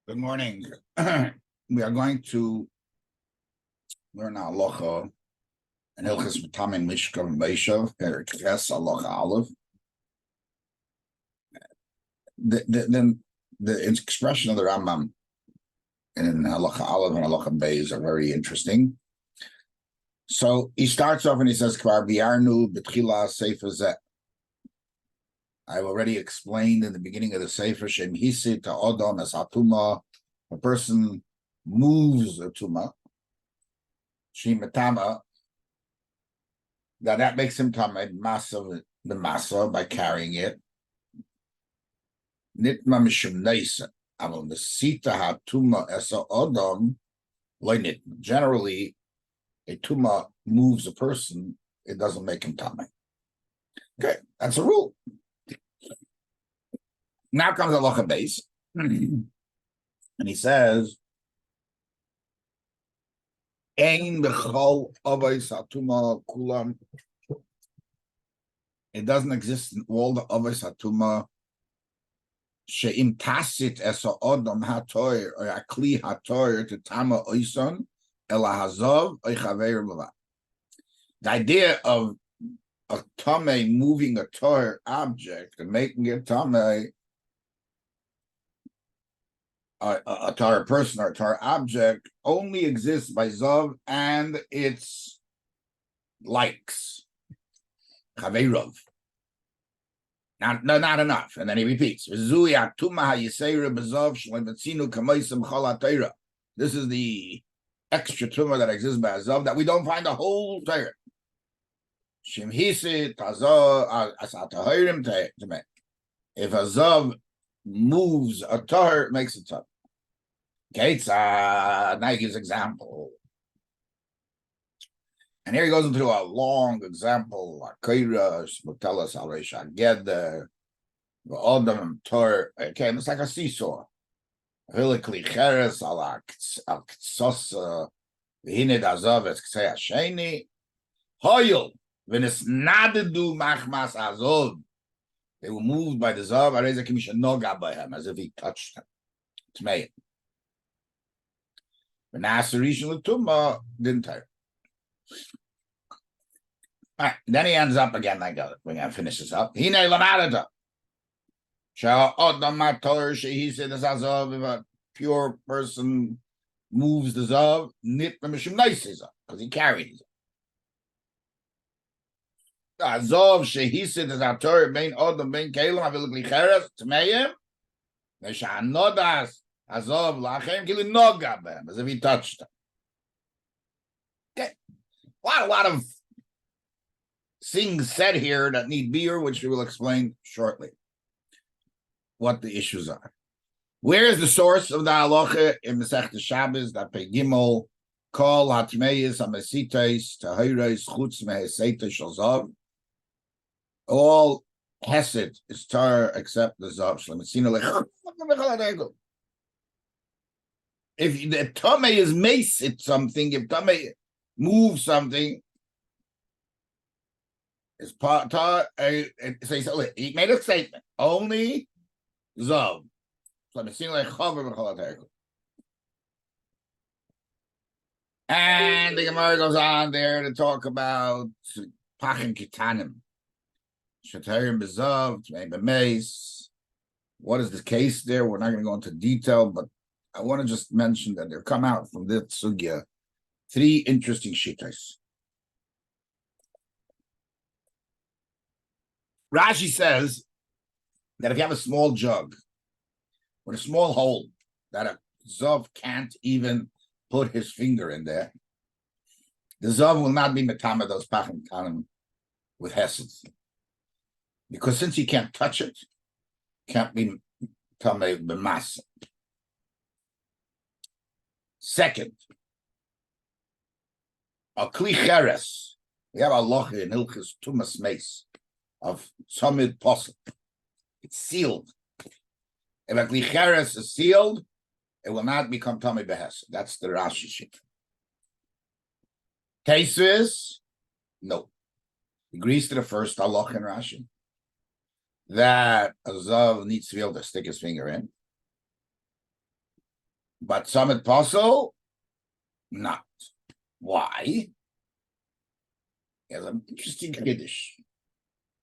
Good morning. We are going to learn Hlacha and Hilchos Metamei Mishkav and Umoshav, Perek Hlacha Alef. The expression of the Rambam in Hlacha Alef and Hlacha Beis are very interesting. So he starts off and he says, "Kvar biarnu b'tchila sefer zeh." I've already explained in the beginning of the sefer Tumas Hesit to Odom as hatuma. A person moves a tuma, Shimatama, that makes him tama masa the masa by carrying it. Nitma mishum neisa. Aval nesita hatuma esa odom loinit. Generally, a tuma moves a person; it doesn't make him tama. Okay, that's a rule. Now comes the Hlacha Beis, and he says, "Ein b'chol avos hatuma kulam." It doesn't exist in all the avos hatuma. She'im tasit esa odom hatoir or akli hatoir to tama oison ela hazov oichaver b'va. The idea of a tame moving a toir object and making it tame, a tar person or a tar object only exists by Zav and its likes. Chaveirov. Not enough. And then he repeats. This is the extra tumah that exists by Zav that we don't find the whole Torah. If a Zav moves a tar, it makes a tar. Okay, now he gives example. And here he goes into a long example. Okay, it's like a seesaw. They were moved by the Zav, as if he touched them. Metamei. Didn't tell. All right, then he ends up again like that. We're gonna finish this up. If a pure person moves the zav, because he carries it. Azov shehisid is a Torah bein odom bein kelim avil glicheres tmeim. Neshanodas azov lachem kili noga b'hem, as if he touched them. Okay, a lot of things said here that need beer, which we will explain shortly. What the issues are. Where is the source of the halacha in Masechta Shabbos that Pei Gimel call hatmeis hamesites tahiros chutz meheseita shalzav? All Hesit is tar except the zav shlemisina. If the Metamei is mesit something, if Metamei moves something, it's part. So he made a statement. Only zav. And the Gemara goes on there to talk about pachim kitanim. Shatayim bezav, Metamei. What is the case there? We're not going to go into detail, but I want to just mention that there come out from this sugya 3 interesting shittas. Rashi says that if you have a small jug with a small hole that a zav can't even put his finger in there, the zav will not be metama those pachim kitanim with hesed. Because since he can't touch it, can't be tamei b'masa. Second, a kli cheres. We have a Hlacha in Hilchos Tumas Hesit of Samid Posel. It's sealed. If a kli cheres is sealed, it will not become tamei b'hesed. That's the Rashi shit. Case is no. Agrees to the first halacha in Rashi that a zav needs to be able to stick his finger in. But Summit Puzzle, not. Why? There's an interesting Kiddush.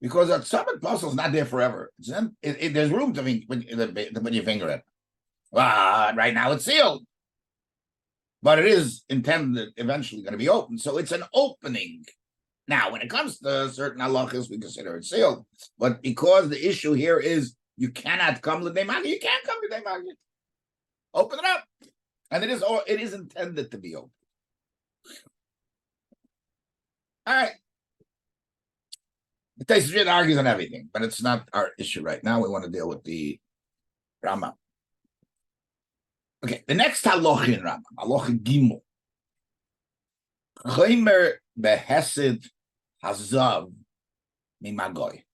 Because a Summit Puzzle is not there forever. There's room to put your finger in. Well, right now it's sealed. But it is intended eventually going to be open. So it's an opening. Now, when it comes to certain halachas, we consider it sealed. But because the issue here is you cannot come to Demagi, you can't come to Demagi. Open it up. And it is intended to be open. All right. The Taisvit argues on everything, but it's not our issue right now. We want to deal with the Rambam. Okay, the next halacha in Rambam, halacha Gimel. Chaymer behesid hazav mimagoy.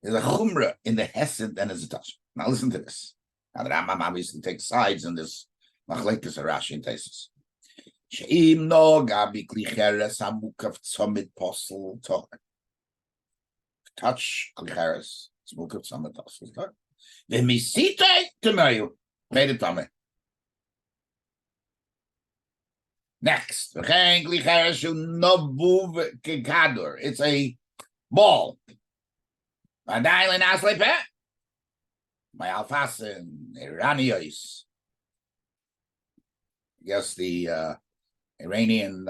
There's a chumrah in the hesed and a touch. Now listen to this. Now the Rambam obviously takes sides in this machlekes Rashi and Taisus. She'im noga bikli cheres hamukav tzomit posel toch. Touch kli cheres hamukav tzomit posel toch. V'misite temayu. Made it tummy. Next, it's a ball. My alfasin, Iranios. Yes, the Iranian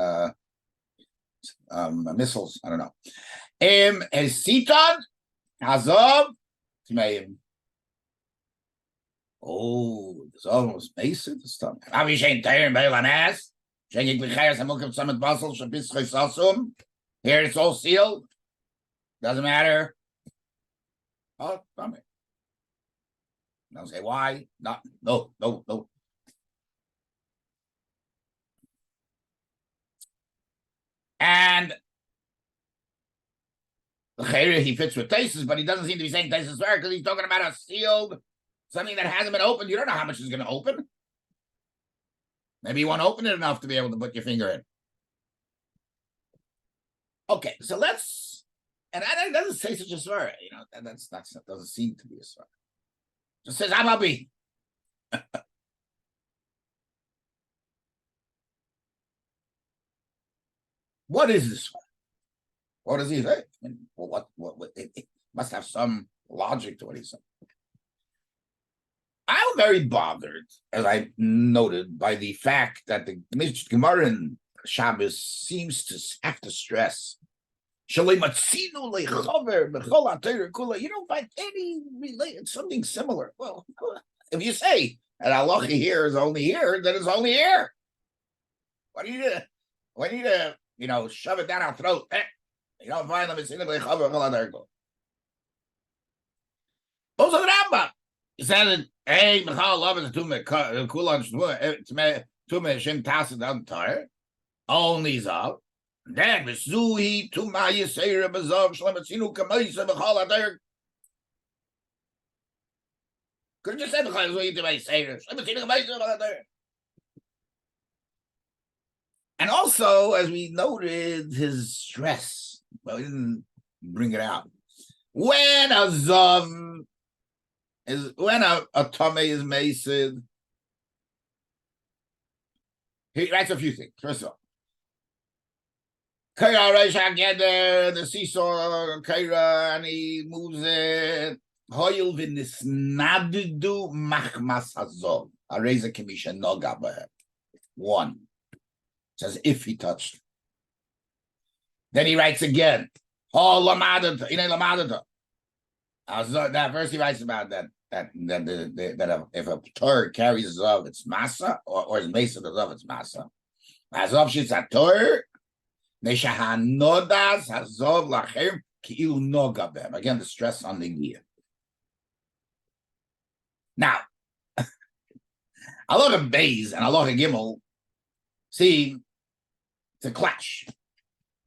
missiles. I don't know. Siton Hazov Tmeim. Oh, it's almost basic stuff. Have you seen Tyre and Bail on ass? Here it's all sealed. Doesn't matter. Oh, from it. Don't say why. No. And the Chayre, he fits with Taisus, but he doesn't seem to be saying Taisus because he's talking about a sealed. Something that hasn't been opened, you don't know how much is going to open. Maybe you want to open it enough to be able to put your finger in. Okay, so let's, and that doesn't say such a svar, that doesn't seem to be a svar. Just says, Amabi. What is this svar? What does he say? What it must have some logic to what he's saying. I'm very bothered, as I noted, by the fact that the Gemara in Shabbos seems to have to stress. You don't find any related something similar. Well, if you say that halacha here is only here, then it's only here. What do you do? We need to, shove it down our throat. You don't find them in also the Rambam. He said, "Hey, Michal, love is tume kulan tume shem tasid antar only zav. Then besuhi tuma yisera bezav shlematzinu kamayisa Michal adar." Could have just said Michal besuhi tuma yisera shlematzinu kamayisa Michal adar. And also, as we noted, his stress. Well, he didn't bring it out. When a zav is when a Metamei is mason, he writes a few things. First of all, Kaira Reisha Geder, the seesaw, Kaira, and he moves it. Hoyil v'nisnaddu machmas hazov. Areza kimisha noga b'hem. One. Says if he touched. Then he writes again. Oh, lamadata, ine lamadata. That first he writes about that if a Torah carries Zav, it's Masa, or is Mesa the Zav, it's Masa. Azov she's a Torah, Neshahanodas Hazov Lachem Ki'ilu Nogabem. Again, the stress on the gear. Now, Aloha Beis and Aloha Gimel, see, it's a clash.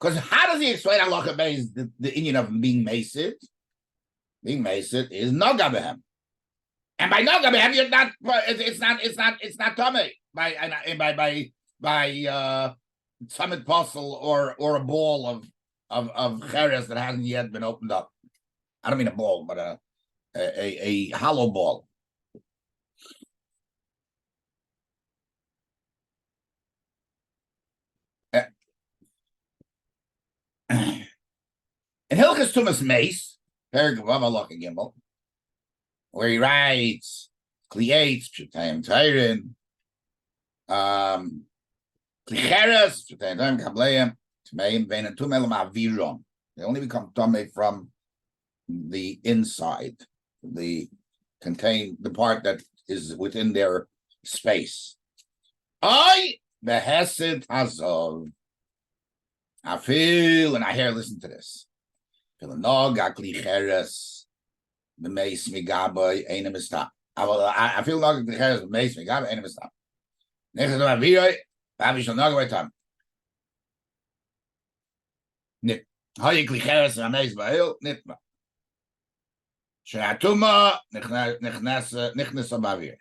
Because how does he explain Aloha Beis, the Indian of being Mesid? Being Mesid is Nogabehem. And by Nogabehem, you're not. It's not Tomei by summit puzzle or a ball of cheres that hasn't yet been opened up. I don't mean a ball, but a hollow ball. In Hilchos Tumas Meis, Perek Hlacha Gimel, where he writes, Kliates, Pshatayim Tyrin, Klicheres, Pshatayim Tyrim Kableim, Tmeim Vein Tumelam Aviron. They only become Tamei from the inside, the part that is within their space. I Hesit Hazov. I feel, and I hear, listen to this. I feel no Mishkav Klicheres Ain't Mistap. I feel no Klicheres Mishkav Ain't Mistap. Next to my video, I shall not go time. Nit. How you Klicheres Ameis Bail? Nit. Shatuma Nichnas Abavir.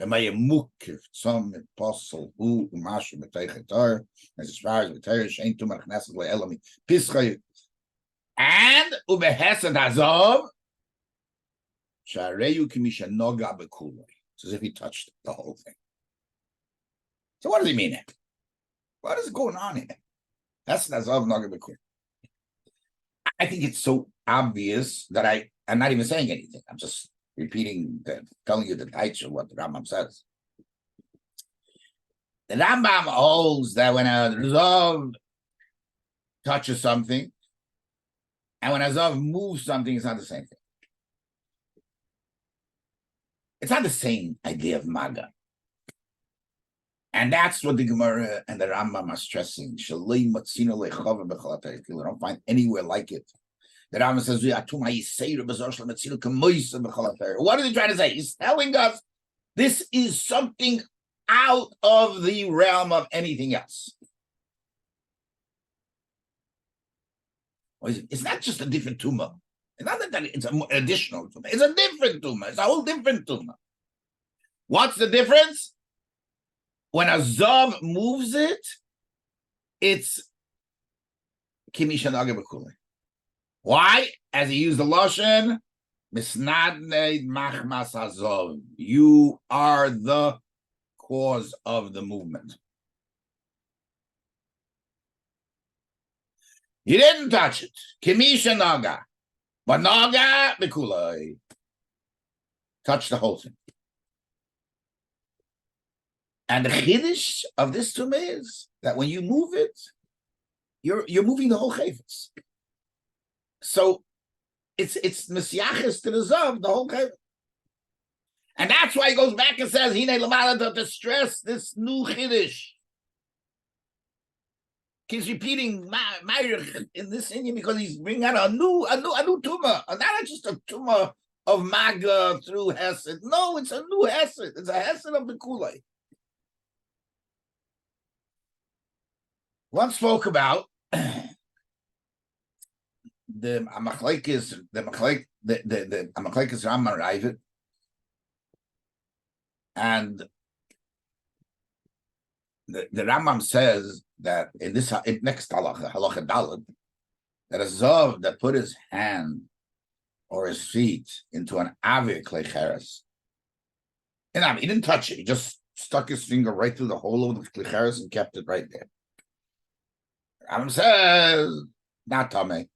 Metamei Mukiv some apostle who Umoshav Metechetar as far as Metecher Shein Tumas Hesit leElami Pischa and Hesit Hazov Shareyu Kimisha Noga Bekulei. It's as if he touched the whole thing. So what does he mean? What is going on here? Hesit Hazov Noga Bekulei. I think it's so obvious that I'm not even saying anything. I'm just repeating, telling you the title of what the Rambam says. The Rambam holds that when a Zav touches something, and when a Zav moves something, it's not the same thing. It's not the same idea of Maga. And that's what the Gemara and the Rambam are stressing. You don't find anywhere like it. The Rambam says, what is he trying to say? He's telling us this is something out of the realm of anything else. It's not just a different tumah. It's not that it's an additional tumah. It's a different tumah. It's a whole different tumah. What's the difference? When a Zav moves it, it's Kimisha Nage B'Kulei. Why? As he used the Lashon, Misnadnei Machmas Hazov. You are the cause of the movement. You didn't touch it. Kimisha Naga. But Naga B'Kulei. Touch the whole thing. And the chiddush of this tumah is that when you move it, you're moving the whole chayvus. So it's Mesiachis to the Zav, the whole case. And that's why he goes back and says, Hine Lamala to stress this new Chiddush. Keeps repeating Ma'ir in this Indian because he's bringing out a new Tumah. Not just a Tumah of Maga through Hesed. No, it's a new Hesed. It's a Hesed of the Kulei. One spoke about the Amachlaikis Rambam Ravid, and the Rambam says that in next Hlacha Daled, that a Zav that put his hand or his feet into an Avir Klecheres, and he didn't touch it, he just stuck his finger right through the hole of the Klecheres and kept it right there. Rambam says, not Tamei,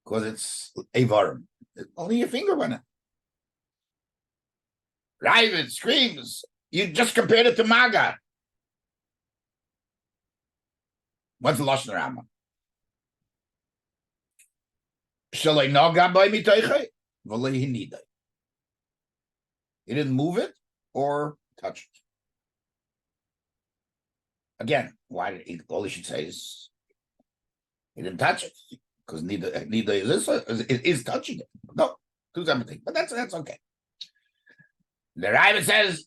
because it's Avarim. Only your finger went in. Ravid screams, you just compared it to Maga. What's the Lashon Rambam? Shalei Naga by Mitaychei, V'lei Hinidai. He didn't move it or touch it. Again, all he should say is he didn't touch it, because neither is this. It is touching it. No, do something, but that's okay. The Ravid says,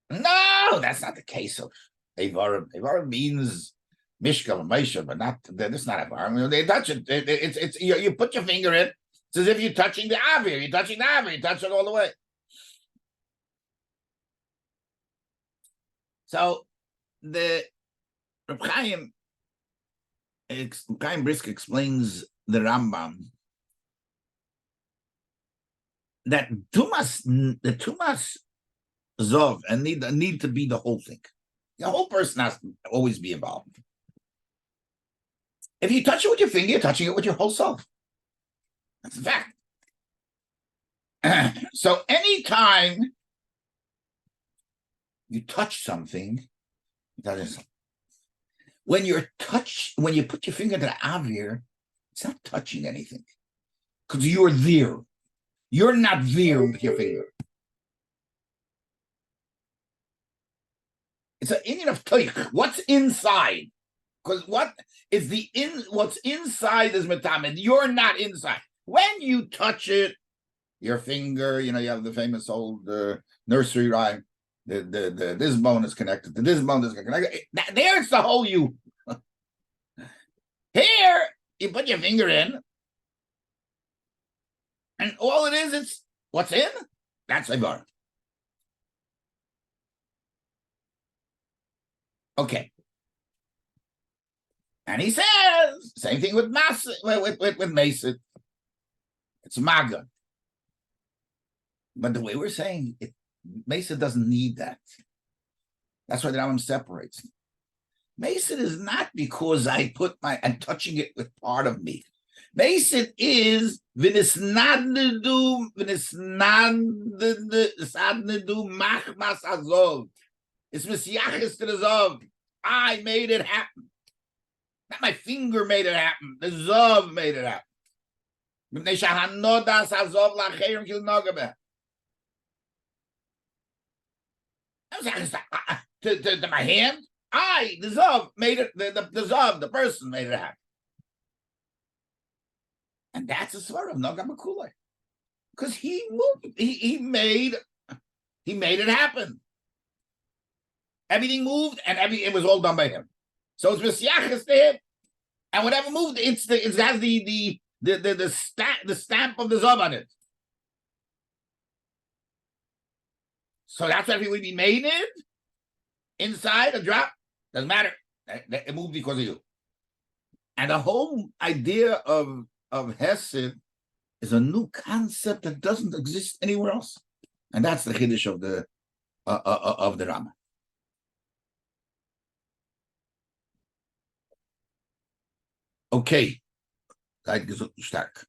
no, that's not the case of Avarim. Avarim means Mishkav and Meishav, but not that's not Avarim. They touch it. It's you put your finger in. It's as if you're touching the Avir. You're touching the Avir. You touch it all the way. So the Reb Chaim Brisk explains the Rambam that the Tumas Zov and need to be the whole thing. The whole person has to always be involved. If you touch it with your finger, you're touching it with your whole self. That's a fact. So anytime you touch something, that is, when you put your finger to the avir, it's not touching anything because you're there. You're not there with your finger. It's an Indian of toich. What's inside? Because what's inside is metamei. You're not inside. When you touch it, your finger, you have the famous old nursery rhyme. This bone is connected to this bone is connected. There's the whole you. Here, you put your finger in, and all it is, it's what's in. That's ibar. Okay. And he says, same thing with Mesit. It's maga. But the way we're saying it, Mesit doesn't need that. That's why the Rambam separates. Mesit is not because I'm touching it with part of me. Mesit is v'nisnadnedu machmas azov. It's misyachis to the zov. I made it happen. Not my finger made it happen. The zov made it happen. To my hand, the zov made it. The zov, the person made it happen, and that's a svara of Nogam Kulei, because he moved. He made it happen. Everything moved, and it was all done by him. So it's misyachis to him, and whatever moved, it has the stamp of the zov on it. So that's why it would be made inside a drop. Doesn't matter. It moved because of you. And the whole idea of Hesit is a new concept that doesn't exist anywhere else, and that's the chiddush of the Rambam. Okay, stark.